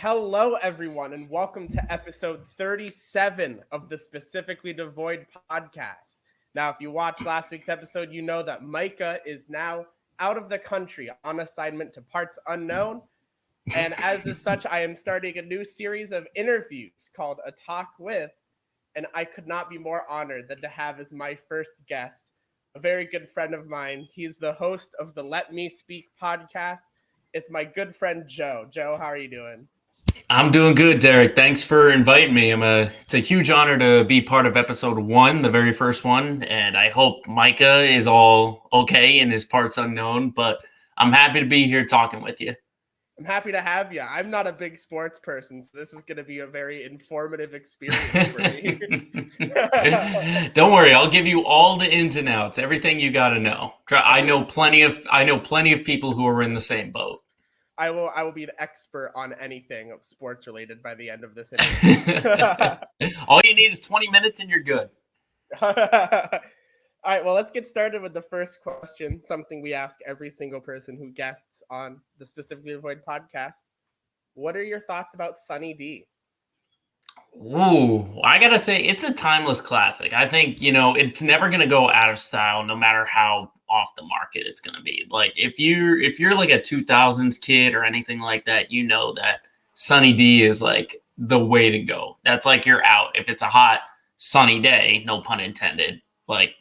Hello, everyone, and welcome to episode 37 of the Specifically Devoid podcast. Now, if you watched last week's episode, you know that Micah is now out of the country on assignment to parts unknown. And as such, I am starting a new series of interviews called A Talk With. And I could not be more honored than to have as my first guest a very good friend of mine. He's the host of the Let Me Speak podcast. It's my good friend, Joe. Joe, how are you doing? I'm doing good, Derek. Thanks for inviting me. It's a huge honor to be part of episode 1, the very first one, and I hope Micah is all okay and his parts unknown, but I'm happy to be here talking with you. I'm happy to have you. I'm not a big sports person, so this is going to be a very informative experience for me. Don't worry, I'll give you all the ins and outs, everything you got to know. I know plenty of people who are in the same boat. I will be an expert on anything sports related by the end of this interview. All you need is 20 minutes and you're good. All right, well, let's get started with the first question, something we ask every single person who guests on the Specifically Devoid podcast. What are your thoughts about Sunny D? Ooh, I gotta say, it's a timeless classic. I think, it's never gonna go out of style, no matter how off the market it's gonna be. Like if you're like a 2000s kid or anything like that, you know that Sunny D is like the way to go. That's like you're out. If it's a hot sunny day, no pun intended. Like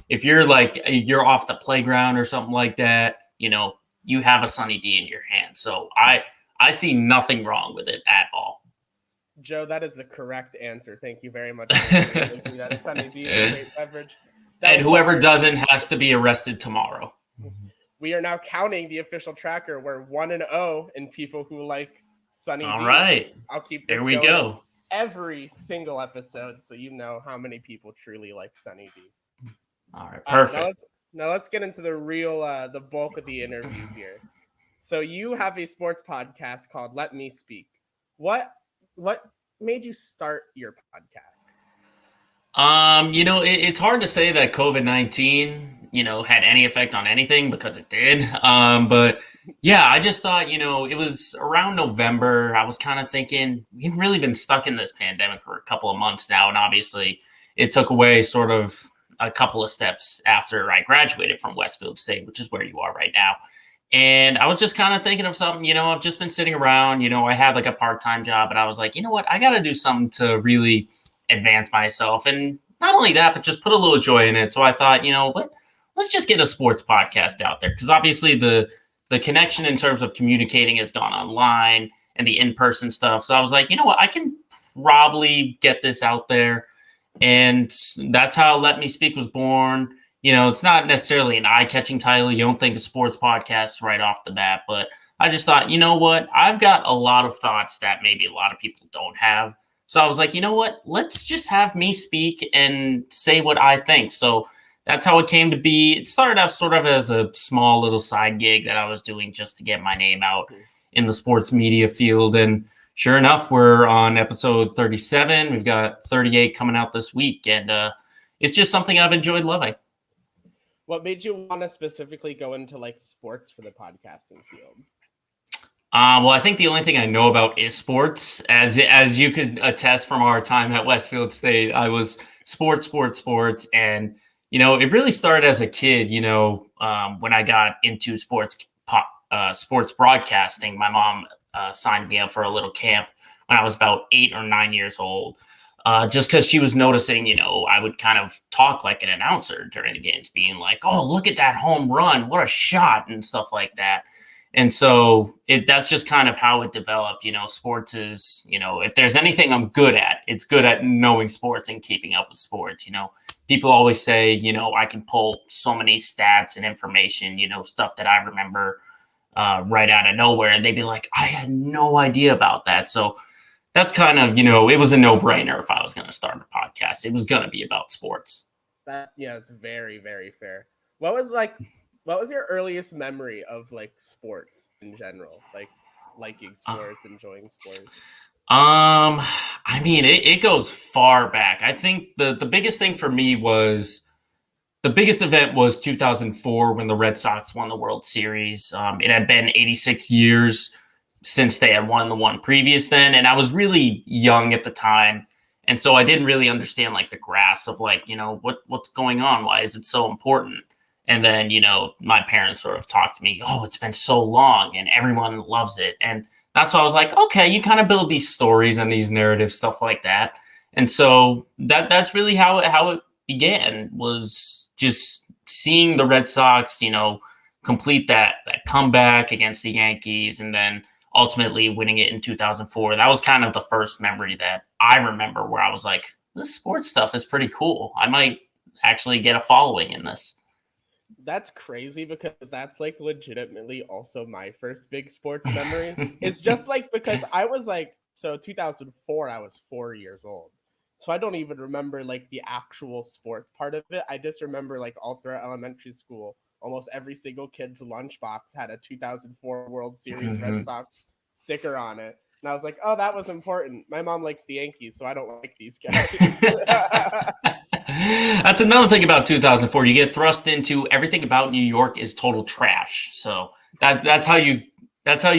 if you're off the playground or something like that, you have a Sunny D in your hand. So I see nothing wrong with it at all. Joe, that is the correct answer. Thank you very much for that. Sunny D is a great beverage. And whoever doesn't has to be arrested tomorrow. We are now counting the official tracker. We're 1-0 in people who like Sunny D. All right. I'll keep this There we going go. every single episode so you know how many people truly like Sunny D. All right, perfect. Now let's get into the real, the bulk of the interview here. So you have a sports podcast called Let Me Speak. What made you start your podcast? It's hard to say that COVID-19, had any effect on anything because it did. But yeah, I just thought, it was around November. I was kind of thinking we've really been stuck in this pandemic for a couple of months now. And obviously it took away sort of a couple of steps after I graduated from Westfield State, which is where you are right now. And I was just kind of thinking of something, I've just been sitting around, I had like a part-time job, but I was like, you know what, I got to do something to really advance myself. And not only that, but just put a little joy in it. So I thought, let's just get a sports podcast out there. Because obviously the connection in terms of communicating has gone online and the in-person stuff. So I was like, you know what, I can probably get this out there. And that's how Let Me Speak was born. It's not necessarily an eye-catching title. You don't think of sports podcasts right off the bat. But I just thought, you know what, I've got a lot of thoughts that maybe a lot of people don't have. So I was like, you know what, let's just have me speak and say what I think. So that's how it came to be. It started out sort of as a small little side gig that I was doing just to get my name out in the sports media field. And sure enough, we're on episode 37. We've got 38 coming out this week. And it's just something I've enjoyed loving. What made you want to specifically go into like sports for the podcasting field? Well, I think the only thing I know about is sports. As you could attest from our time at Westfield State, I was sports. And, it really started as a kid, when I got into sports broadcasting. My mom signed me up for a little camp when I was about 8 or 9 years old. Just because she was noticing, I would kind of talk like an announcer during the games, being like, oh, look at that home run. What a shot and stuff like that. And so that's just kind of how it developed. Sports is, if there's anything I'm good at, it's good at knowing sports and keeping up with sports. People always say, I can pull so many stats and information, stuff that I remember right out of nowhere. And they'd be like, I had no idea about that. So that's kind of, it was a no-brainer if I was going to start a podcast. It was going to be about sports. It's very, very fair. What was your earliest memory of like sports in general? Like liking sports, enjoying sports? It goes far back. I think the biggest thing for me was the biggest event was 2004 when the Red Sox won the World Series. It had been 86 years since they had won the one previous then. And I was really young at the time. And so I didn't really understand like the grasp of like, what's going on? Why is it so important? And then, my parents sort of talked to me, oh, it's been so long and everyone loves it. And that's why I was like, okay, you kind of build these stories and these narratives, stuff like that. And so that's really how it began, was just seeing the Red Sox, complete that comeback against the Yankees, and then ultimately winning it in 2004. That was kind of the first memory that I remember where I was like, this sports stuff is pretty cool. I might actually get a following in this. That's crazy, because that's like legitimately also my first big sports memory. It's just like, because I was like, so 2004, I was 4 years old. So I don't even remember like the actual sports part of it. I just remember like all throughout elementary school, almost every single kid's lunchbox had a 2004 World Series Red Sox sticker on it. And I was like, oh, that was important. My mom likes the Yankees, so I don't like these guys. That's another thing about 2004. You get thrust into everything about New York is total trash. So that's how you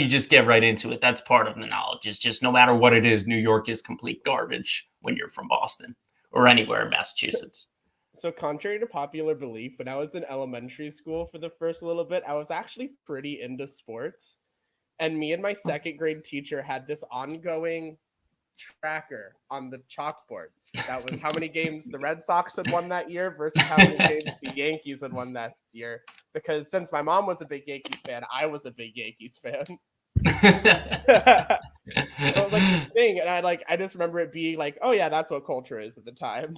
just get right into it. That's part of the knowledge. It's just no matter what it is, New York is complete garbage when you're from Boston or anywhere in Massachusetts. So contrary to popular belief, when I was in elementary school for the first little bit, I was actually pretty into sports. And me and my second grade teacher had this ongoing tracker on the chalkboard. That was how many games the Red Sox had won that year versus how many games the Yankees had won that year. Because since my mom was a big Yankees fan, I was a big Yankees fan. So it was like this thing, and I just remember it being like, oh yeah, that's what culture is at the time.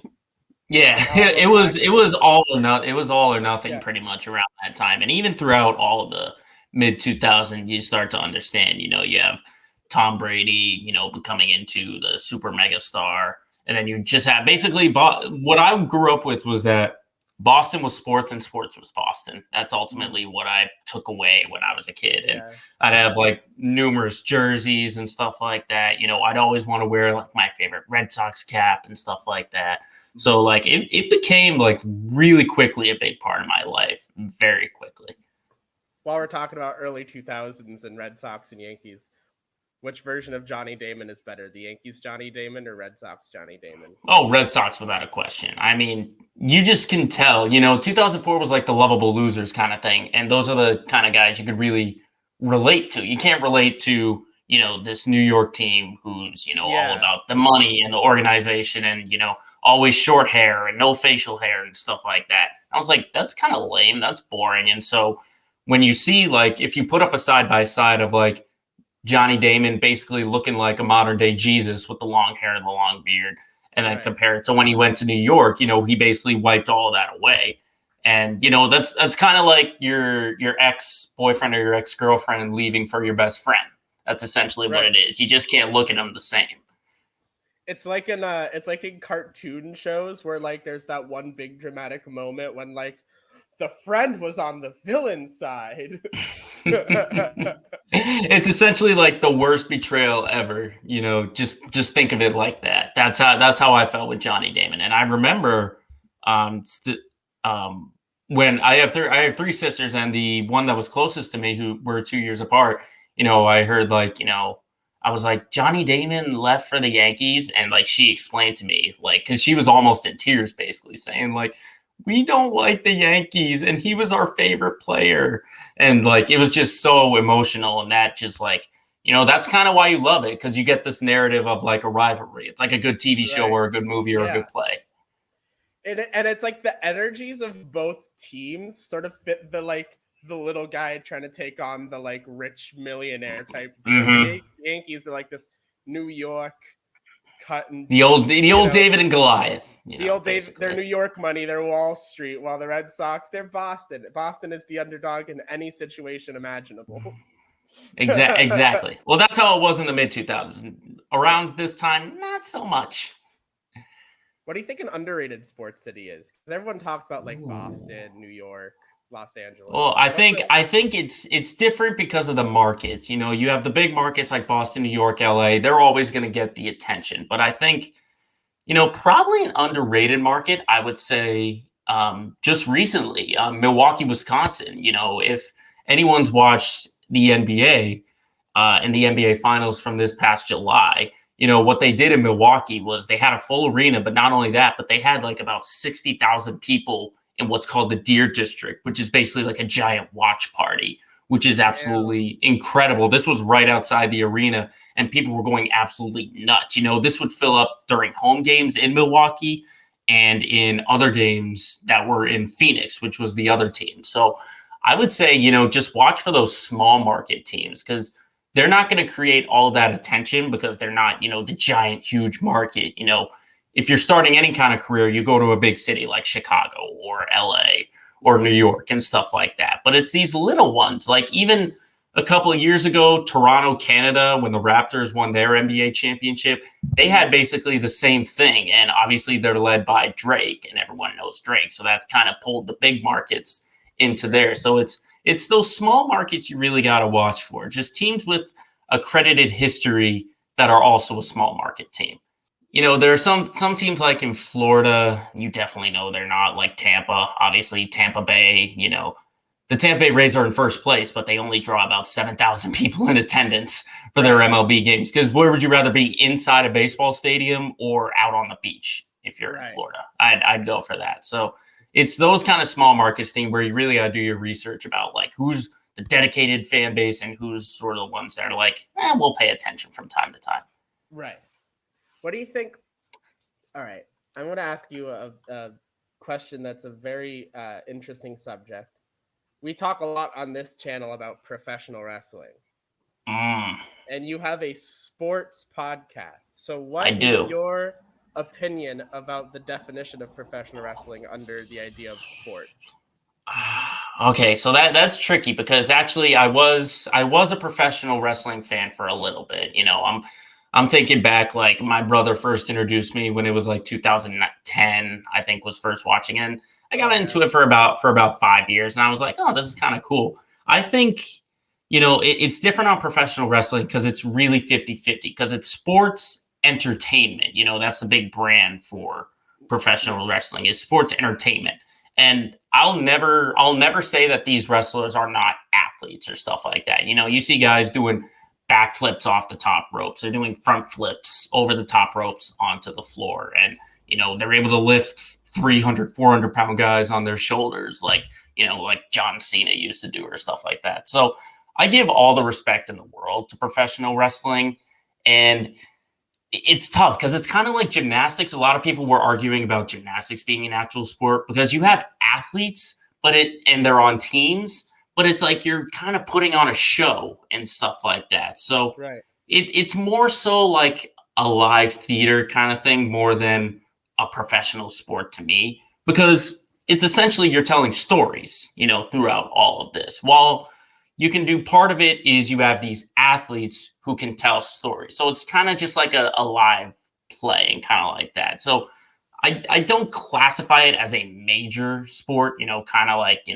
Yeah, it was all or nothing. It was all or nothing pretty much around that time, and even throughout all of the mid 2000s, you start to understand. You have Tom Brady, becoming into the super mega star, and then you just have basically what I grew up with was that Boston was sports and sports was Boston. That's ultimately what I took away when I was a kid, and I'd have like numerous jerseys and stuff like that. I'd always want to wear like my favorite Red Sox cap and stuff like that. So like it became like really quickly a big part of my life, very quickly. While we're talking about early 2000s and Red Sox and Yankees, which version of Johnny Damon is better, the Yankees Johnny Damon or Red Sox Johnny Damon? Oh, Red Sox without a question. I mean, you just can tell, 2004 was like the lovable losers kind of thing. And those are the kind of guys you could really relate to. You can't relate to, this New York team who's, all about the money and the organization and, always short hair and no facial hair and stuff like that. I was like, that's kind of lame. That's boring. And so when you see, like, if you put up a side by side of like Johnny Damon basically looking like a modern day Jesus with the long hair and the long beard, and then compare it to when he went to New York, he basically wiped all of that away. And, that's kind of like your ex-boyfriend or your ex-girlfriend leaving for your best friend. That's essentially what it is. You just can't look at them the same. It's like in cartoon shows where like there's that one big dramatic moment when like the friend was on the villain side. It's essentially like the worst betrayal ever. Just think of it like that. That's how I felt with Johnny Damon. And I remember when I have three sisters, and the one that was closest to me, who were 2 years apart, I heard like, I was like, Johnny Damon left for the Yankees. And like, she explained to me, like, cause she was almost in tears, basically saying like, we don't like the Yankees and he was our favorite player. And like, it was just so emotional. And that just like, that's kind of why you love it. Cause you get this narrative of like a rivalry. It's like a good TV show or a good movie or a good play. And it's like the energies of both teams sort of fit the little guy trying to take on the like rich millionaire type. The Yankees are like this New York cut and the old David and Goliath. The old David, they're New York money, they're Wall Street, while the Red Sox, they're Boston. Boston is the underdog in any situation imaginable. Exactly. Well, that's how it was in the mid 2000s. Around this time, not so much. What do you think an underrated sports city is? Because everyone talks about like Boston, New York, Los Angeles. Well, I think it's different because of the markets. You have the big markets like Boston, New York, LA. They're always going to get the attention. But I think, probably an underrated market, I would say, just recently, Milwaukee, Wisconsin. If anyone's watched the NBA, in the NBA Finals from this past July. What they did in Milwaukee was they had a full arena, but not only that, but they had like about 60,000 people in what's called the Deer District, which is basically like a giant watch party, which is absolutely incredible. This was right outside the arena, and people were going absolutely nuts. This would fill up during home games in Milwaukee and in other games that were in Phoenix, which was the other team. So I would say, just watch for those small market teams because they're not going to create all that attention because they're not, the giant, huge market. If you're starting any kind of career, you go to a big city like Chicago or LA or New York and stuff like that. But it's these little ones, like even a couple of years ago, Toronto, Canada, when the Raptors won their NBA championship, they had basically the same thing. And obviously they're led by Drake, and everyone knows Drake. So that's kind of pulled the big markets into there. So it's those small markets you really got to watch for. Just teams with accredited history that are also a small market team. There are some teams like in Florida, you definitely know they're not, like Tampa, obviously Tampa Bay, the Tampa Bay Rays are in first place, but they only draw about 7,000 people in attendance for their MLB games. Because where would you rather be, inside a baseball stadium or out on the beach if you're in Florida? I'd go for that. So it's those kind of small markets thing where you really got to do your research about like who's the dedicated fan base and who's sort of the ones that are like, we'll pay attention from time to time. Right. What do you think? All right. I'm going to ask you a question that's a very interesting subject. We talk a lot on this channel about professional wrestling. And you have a sports podcast. So what is your opinion about the definition of professional wrestling under the idea of sports? Okay, so that's tricky because actually I was a professional wrestling fan for a little bit. I'm thinking back, like my brother first introduced me when it was like 2010, I think, was first watching, and I got into it for about 5 years, and I was like, oh, this is kind of cool. I think, it's different on professional wrestling because it's really 50-50 because it's sports entertainment. That's the big brand for professional wrestling is sports entertainment. And I'll never say that these wrestlers are not athletes or stuff like that. You see guys doing backflips off the top ropes. They're doing front flips over the top ropes onto the floor. And, they're able to lift 300, 400 pound guys on their shoulders, like John Cena used to do or stuff like that. So I give all the respect in the world to professional wrestling. And it's tough because it's kind of like gymnastics. A lot of people were arguing about gymnastics being an actual sport because you have athletes, and they're on teams, but it's like you're kind of putting on a show and stuff like that. So it's more so like a live theater kind of thing more than a professional sport to me, because it's essentially you're telling stories, throughout all of this. While you can do part of it is you have these athletes who can tell stories. So it's kind of just like a live play and kind of like that. So I don't classify it as a major sport, kind of like,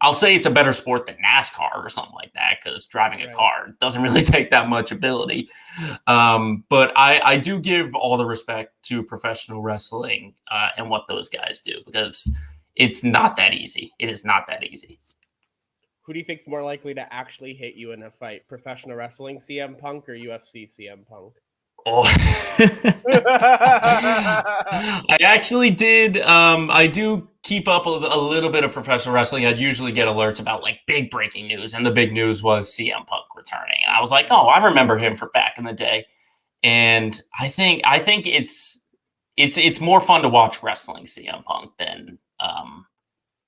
I'll say it's a better sport than NASCAR or something like that because driving a car doesn't really take that much ability. But I do give all the respect to professional wrestling and what those guys do because it's not that easy. It is not that easy. Who do you think's more likely to actually hit you in a fight? Professional wrestling CM Punk or UFC CM Punk? Oh, I actually did. I do keep up a little bit of professional wrestling. I'd usually get alerts about like big breaking news, and the big news was CM Punk returning. And I was like, oh, I remember him from back in the day. And I think it's more fun to watch wrestling CM Punk than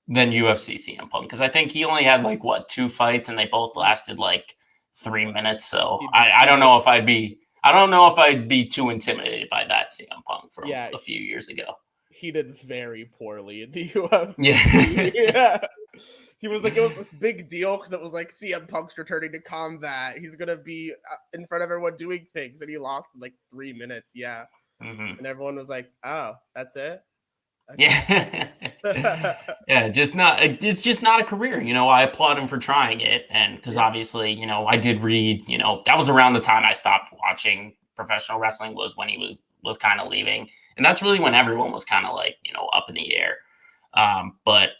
UFC CM Punk because I think he only had like 2 fights, and they both lasted like 3 minutes. So I don't know if I'd be too intimidated by that CM Punk from a few years ago. He did very poorly in the UFC. Yeah. He was like, it was this big deal because it was like CM Punk's returning to combat. He's going to be in front of everyone doing things. And he lost in like 3 minutes. Yeah. Mm-hmm. And everyone was like, oh, that's it? Okay. Yeah. It's just not a career. I applaud him for trying it. And because obviously, I did read, that was around the time I stopped watching professional wrestling was when he was kind of leaving. And that's really when everyone was kind of like, up in the air. But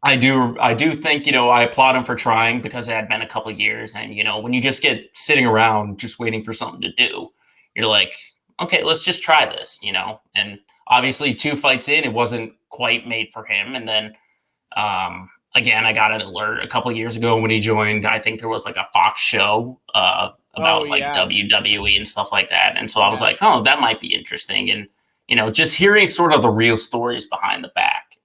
I do think, I applaud him for trying because it had been a couple of years. And, when you just get sitting around just waiting for something to do, you're like, okay, let's just try this, and obviously 2 fights in, it wasn't quite made for him. And then, again, I got an alert a couple of years ago when he joined. I think there was like a Fox show, Oh about like yeah, WWE and stuff like that. And so I was yeah, like, oh, that might be interesting. And, just hearing sort of the real stories behind the back,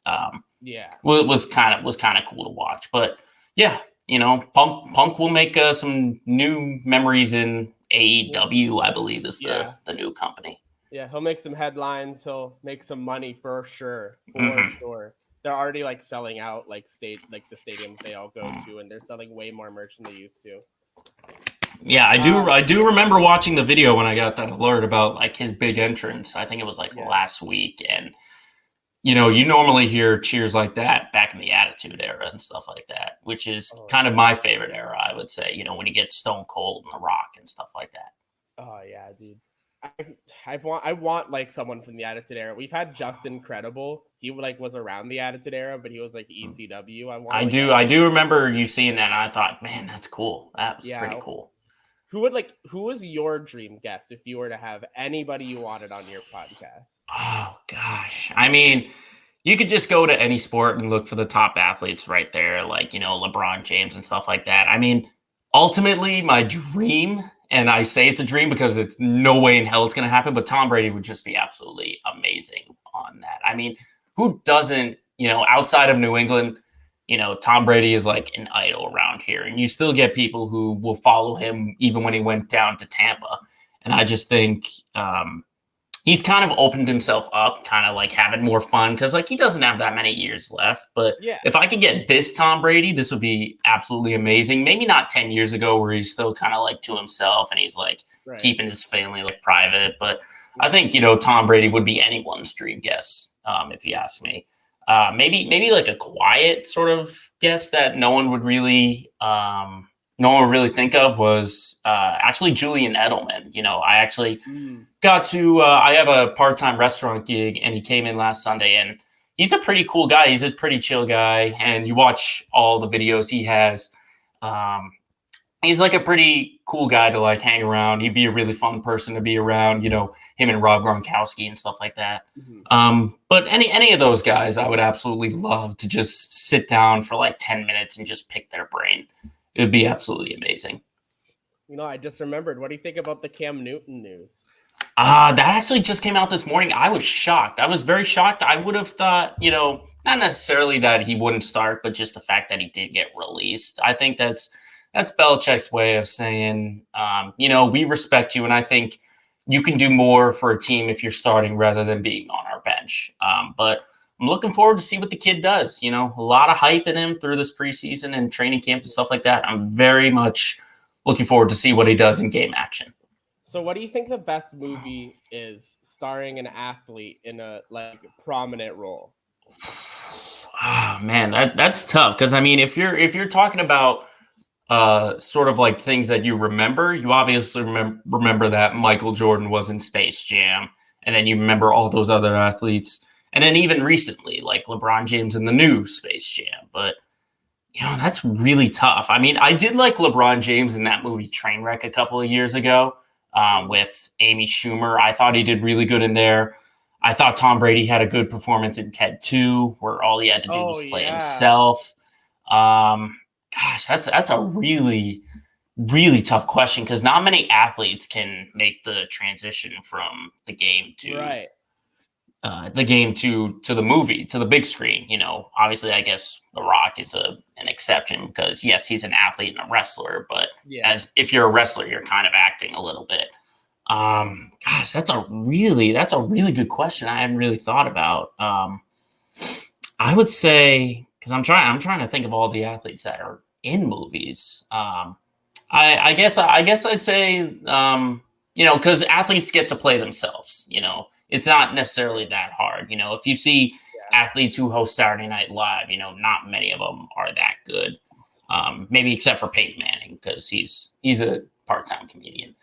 yeah. was kind of cool to watch. But yeah, Punk will make some new memories in AEW, I believe is the Yeah. the new company. Yeah, he'll make some headlines. He'll make some money for sure. For Hmm. sure. They're already like selling out like the stadiums they all go to, and they're selling way more merch than they used to. Yeah, I do. Um, I do remember watching the video when I got that alert about like his big entrance. I think it was like yeah. last week, and you normally hear cheers like that back in the Attitude Era and stuff like that, which is Oh, kind of my favorite era, I would say. When you get Stone Cold and The Rock and stuff like that. oh yeah, dude. I want like someone from the Attitude Era. We've had Justin Credible. He like was around the Attitude Era, but he was like ECW. I want I like do. I do remember you seeing that, and I thought, man, that's cool. That was pretty yeah. cool. Who was your dream guest if you were to have anybody you wanted on your podcast? Oh gosh, I mean, you could just go to any sport and look for the top athletes right there, like LeBron James and stuff like that. I mean, ultimately, my dream, and I say it's a dream because it's no way in hell it's going to happen, but Tom Brady would just be absolutely amazing on that. I mean, who doesn't, outside of New England, Tom Brady is like an idol around here, and you still get people who will follow him even when he went down to Tampa. And I just think, he's kind of opened himself up, kind of like having more fun because like he doesn't have that many years left. But Yeah, if I could get this Tom Brady, this would be absolutely amazing. Maybe not 10 years ago where he's still kind of like to himself and he's like right. keeping his family life private. But I Yeah. think, Tom Brady would be anyone's dream guest, if you ask me. Maybe like a quiet sort of guest that no one would really think of was actually Julian Edelman. I actually Mm. got to I have a part-time restaurant gig, and he came in last Sunday, and he's a pretty cool guy. He's a pretty chill guy, and you watch all the videos he has. um, he's like a pretty cool guy to like hang around. He'd be a really fun person to be around, him and Rob Gronkowski and stuff like that. Mhm. But any of those guys I would absolutely love to just sit down for like 10 minutes and just pick their brain. It would be absolutely amazing. I just remembered. What do you think about the Cam Newton news? That actually just came out this morning. I was shocked. I was very shocked. I would have thought, not necessarily that he wouldn't start, but just the fact that he did get released. I think that's Belichick's way of saying, we respect you, and I think you can do more for a team if you're starting rather than being on our bench. But I'm looking forward to see what the kid does. A lot of hype in him through this preseason and training camp and stuff like that. I'm very much looking forward to see what he does in game action. So, what do you think the best movie is starring an athlete in a like prominent role? Oh man, that's tough because I mean, if you're talking about sort of like things that you remember, you obviously remember that Michael Jordan was in Space Jam, and then you remember all those other athletes, and then even recently, like LeBron James in the new Space Jam. But that's really tough. I mean, I did like LeBron James in that movie Trainwreck a couple of years ago, Mm. with Amy Schumer. I thought he did really good in there. I thought Tom Brady had a good performance in Ted 2, where all he had to do Oh was play yeah, himself. Um, Gosh, that's a really really tough question because not many athletes can make the transition from right. the game to the movie, to the big screen. Obviously, I guess The Rock is an exception because yes, he's an athlete and a wrestler, but Yeah. as if you're a wrestler, you're kind of acting a little bit. Gosh, that's a really good question. I hadn't really thought about. I would say because I'm trying to think of all the athletes that are in movies. I guess I'd say because athletes get to play themselves. It's not necessarily that hard. If you see Yeah. athletes who host Saturday Night Live, not many of them are that good. Maybe except for Peyton Manning because he's a part-time comedian.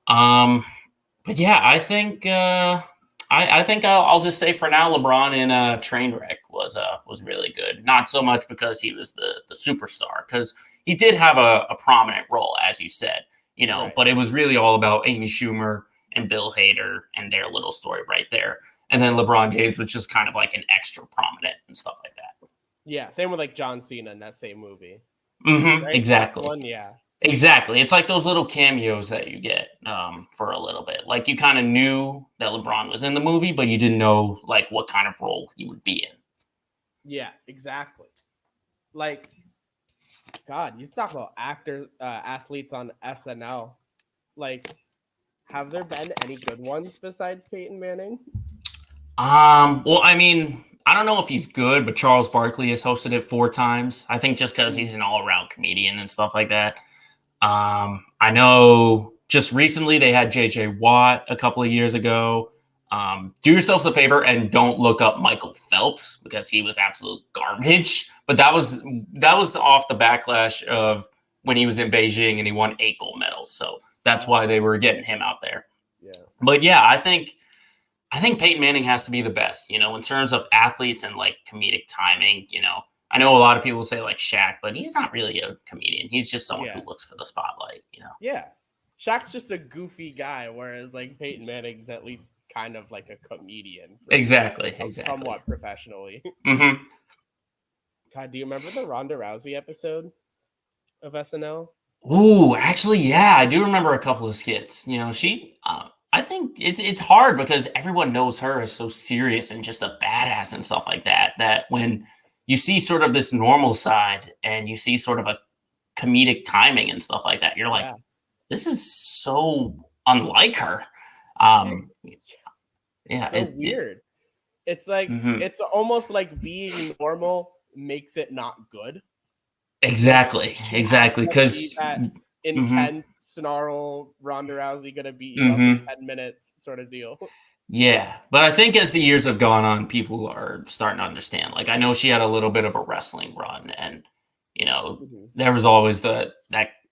But yeah, I think I'll just say for now LeBron in Trainwreck was really good. Not so much because he was the superstar, because he did have a prominent role, as you said, Right. but it was really all about Amy Schumer and Bill Hader and their little story right there. And then LeBron James was just kind of like an extra prominent and stuff like that. Yeah, same with like John Cena in that same movie. Right? That's the Exactly. one, yeah. Exactly. It's like those little cameos that you get for a little bit. Like you kind of knew that LeBron was in the movie, but you didn't know like what kind of role he would be in. Yeah, exactly. Like, God, you talk about athletes on SNL. Like, have there been any good ones besides Peyton Manning? Well, I mean, I don't know if he's good, but Charles Barkley has hosted it 4 times. I think just because he's an all-around comedian and stuff like that. I know just recently they had JJ Watt a couple of years ago. Do yourselves a favor and don't look up Michael Phelps because he was absolute garbage. But that was off the backlash of when he was in Beijing and he won 8 gold medals. So that's why they were getting him out there. Yeah. But yeah, I think Peyton Manning has to be the best, in terms of athletes and like comedic timing. I know a lot of people say like Shaq, but he's not really a comedian. He's just someone who looks for the spotlight. Yeah. Shaq's just a goofy guy, whereas like Peyton Manning's at least kind of like a comedian. Exactly. Somewhat professionally. Mm-hmm. God, do you remember the Ronda Rousey episode of SNL? Ooh, actually, yeah, I do remember a couple of skits. I think it's hard because everyone knows her as so serious and just a badass and stuff like that. That when you see sort of this normal side and you see sort of a comedic timing and stuff like that, you're like, this is so unlike her. Yeah, so weird. It's like it's almost like being normal makes it not good. Exactly. Because that intense snarl Ronda Rousey gonna beat you up in 10 minutes sort of deal. Yeah, but I think as the years have gone on, people are starting to understand. Like I know she had a little bit of a wrestling run, and there was always that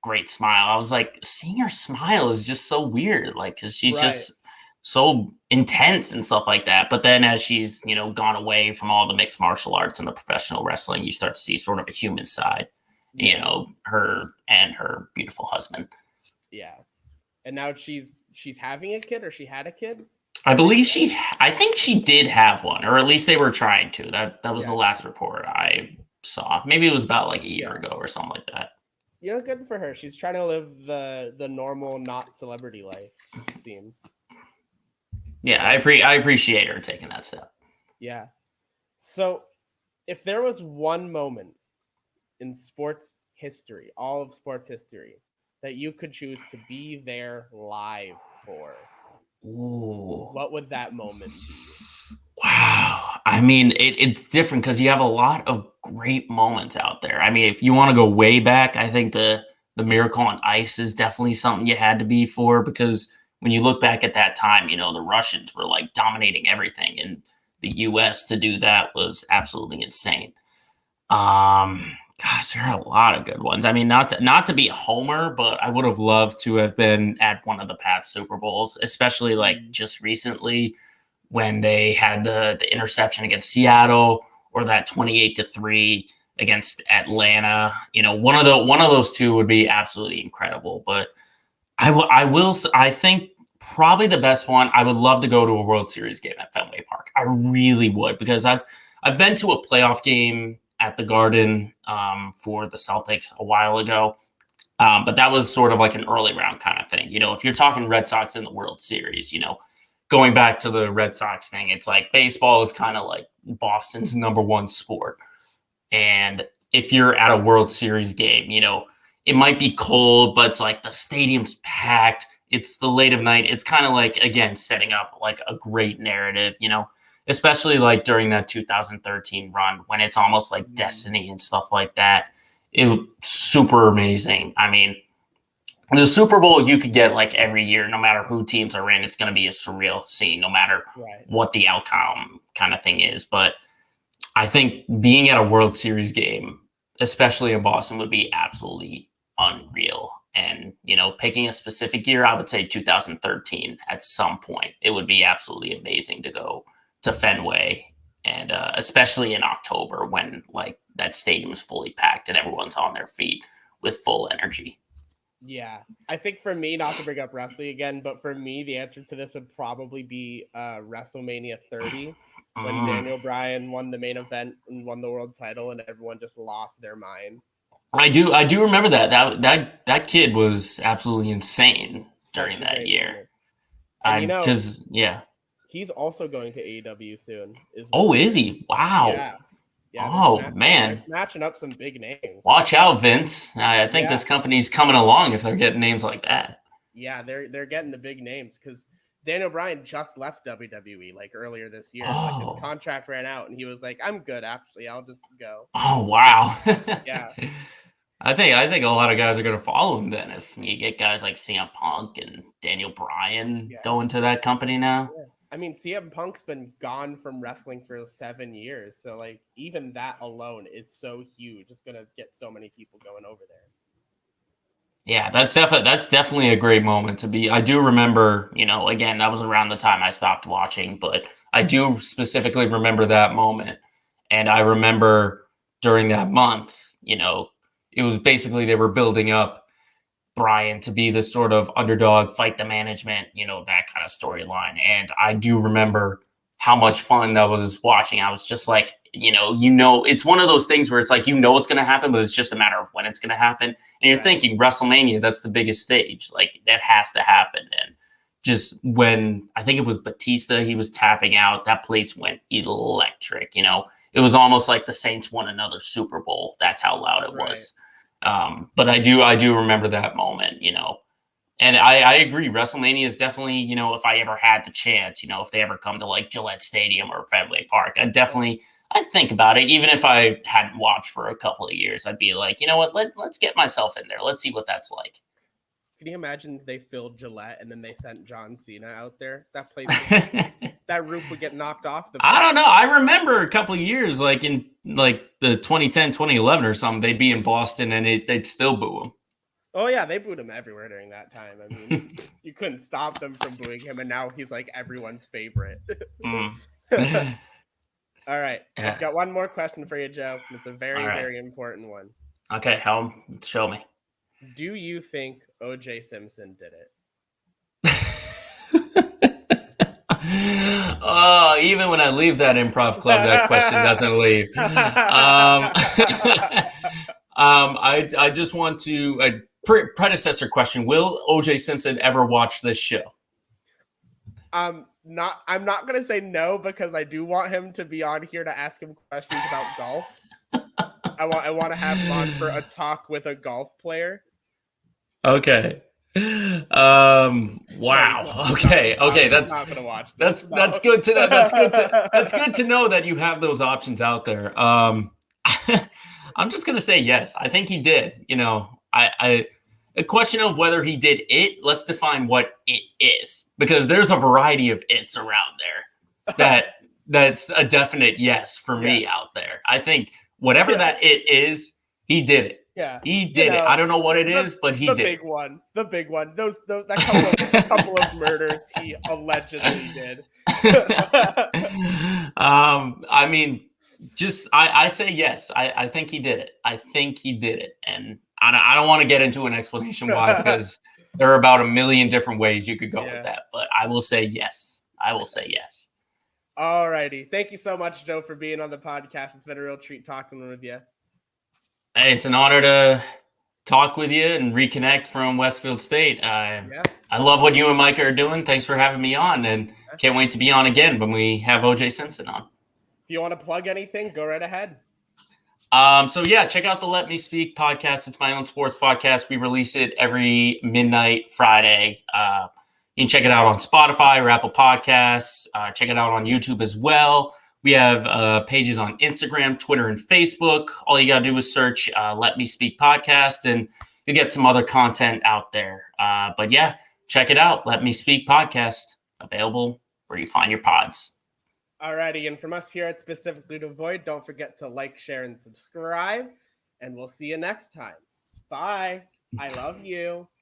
great smile. I was like, seeing her smile is just so weird, like because she's just so intense and stuff like that. But then as she's gone away from all the mixed martial arts and the professional wrestling, you start to see sort of a human side. Her and her beautiful husband. Yeah, and now she's having a kid, or she had a kid. I believe I think she did have one, or at least they were trying to. That was the last report I saw. Maybe it was about like a year ago or something like that. Good for her. She's trying to live the normal, not celebrity life, it seems. Yeah, I appreciate her taking that step. Yeah. So, if there was one moment in sports history, all of sports history, that you could choose to be there live for, what would that moment be? Wow. I mean, it's different because you have a lot of great moments out there. I mean, if you want to go way back, I think the Miracle on Ice is definitely something you had to be for, because when you look back at that time, the Russians were like dominating everything, and the US to do that was absolutely insane. Gosh, there are a lot of good ones. I mean, not to be a homer, but I would have loved to have been at one of the past Super Bowls, especially like just recently when they had the interception against Seattle, or that 28-3 against Atlanta. One of those two would be absolutely incredible. But I think probably the best one, I would love to go to a World Series game at Fenway Park. I really would, because I've been to a playoff game at the Garden for the Celtics a while ago. But that was sort of like an early round kind of thing. If you're talking Red Sox in the World Series, going back to the Red Sox thing, it's like baseball is kind of like Boston's #1 sport. And if you're at a World Series game, it might be cold, but it's like the stadium's packed. It's the late of night. It's kind of like, again, setting up like a great narrative, especially like during that 2013 run when it's almost like destiny and stuff like that. It was super amazing. I mean, the Super Bowl you could get like every year, no matter who teams are in. It's going to be a surreal scene, no matter what the outcome kind of thing is. But I think being at a World Series game, especially in Boston, would be absolutely unreal. And, picking a specific year, I would say 2013 at some point. It would be absolutely amazing to go to Fenway and especially in October when like that stadium is fully packed and everyone's on their feet with full energy. Yeah, I think for me, not to bring up wrestling again, but for me, the answer to this would probably be WrestleMania 30, when Mm. Daniel Bryan won the main event and won the world title, and everyone just lost their mind. I do remember that kid was absolutely insane Such during a that great year. moment. And I because yeah. he's also going to AEW soon. Is the Oh, is rumor? he? Wow. Yeah, yeah, Oh they're man. snatching up some big names. Watch out, Vince. I think Yeah, this company's coming along if they're getting names like that. yeah, they're getting the big names because Daniel Bryan just left WWE like earlier this year. Like his Oh. contract ran out, and he was like, "I'm good, actually. I'll just go." Oh wow. Yeah, I think a lot of guys are gonna follow him then if you get guys like CM Punk and Daniel Bryan yeah, going to that company now. yeah. I mean, CM Punk's been gone from wrestling for 7 years, so like even that alone is so huge. It's gonna get so many people going over there. Yeah, that's definitely a great moment to be. I do remember, again, that was around the time I stopped watching, but I do specifically remember that moment. And I remember during that month, it was basically they were building up Brian to be this sort of underdog, fight the management, that kind of storyline. And I do remember how much fun that was watching. I was just like, it's one of those things where it's like, it's going to happen, but it's just a matter of when it's going to happen. And you're Right. thinking WrestleMania, that's the biggest stage. Like that has to happen. And just when I think it was Batista, he was tapping out, that place went electric. It was almost like the Saints won another Super Bowl. That's how loud it Right. was. But I do remember that moment, and I agree. WrestleMania is definitely, if I ever had the chance, if they ever come to like Gillette Stadium or Fenway Park, I'd think about it. Even if I hadn't watched for a couple of years, I'd be like, you know what, let's get myself in there. Let's see what that's like. Can you imagine if they filled Gillette and then they sent John Cena out there? That place would I that roof would get knocked off the don't place. know. I remember a couple of years, like in like the 2010, 2011 or something, they'd be in Boston and they'd still boo them. Oh yeah, they booed him everywhere during that time. I mean, you couldn't stop them from booing him, and now he's like everyone's favorite. Mm. All right, I've Yeah. got one more question for you, Joe. It's a All very, right. very important one. Okay. Show me. Do you think O.J. Simpson did it? Oh, even when I leave that improv club, that question doesn't leave. I just want to predecessor question: will O.J. Simpson ever watch this show? Not. I'm not gonna say no because I do want him to be on here to ask him questions about golf. I want to have him on for a talk with a golf player. Okay. No, Wow. he's Okay. not. Okay. He's That's not gonna watch this. that's No. that's good to know. That's good to know that you have those options out there. I'm just gonna say yes. I think he did. I a question of whether he did it. Let's define what it is, because there's a variety of it's around there. That's a definite yes for Yeah. me out there. I think whatever Yeah. that it is, he did it. Yeah. He did it. I don't know what it the, is, but he the did big one. The big one. That couple of murders he allegedly did. I mean, I say yes. I think he did it. I think he did it, and I don't want to get into an explanation why, because there are about a million different ways you could go with Yeah. that. But I will say yes. I will say yes. All righty. Thank you so much, Joe, for being on the podcast. It's been a real treat talking with you. Hey, it's an honor to talk with you and reconnect from Westfield State. Yeah. I love what you and Micah are doing. Thanks for having me on, and can't wait to be on again when we have OJ Simpson on. If you want to plug anything, go right ahead. So yeah, check out the Let Me Speak podcast. It's my own sports podcast. We release it every midnight Friday. You can check it out on Spotify or Apple Podcasts. Check it out on YouTube as well. We have pages on Instagram, Twitter, and Facebook. All you got to do is search Let Me Speak podcast, and you'll get some other content out there. But yeah, check it out. Let Me Speak podcast, available where you find your pods. Alrighty, and from us here at Specifically Devoid, don't forget to like, share, and subscribe. And we'll see you next time. Bye. I love you.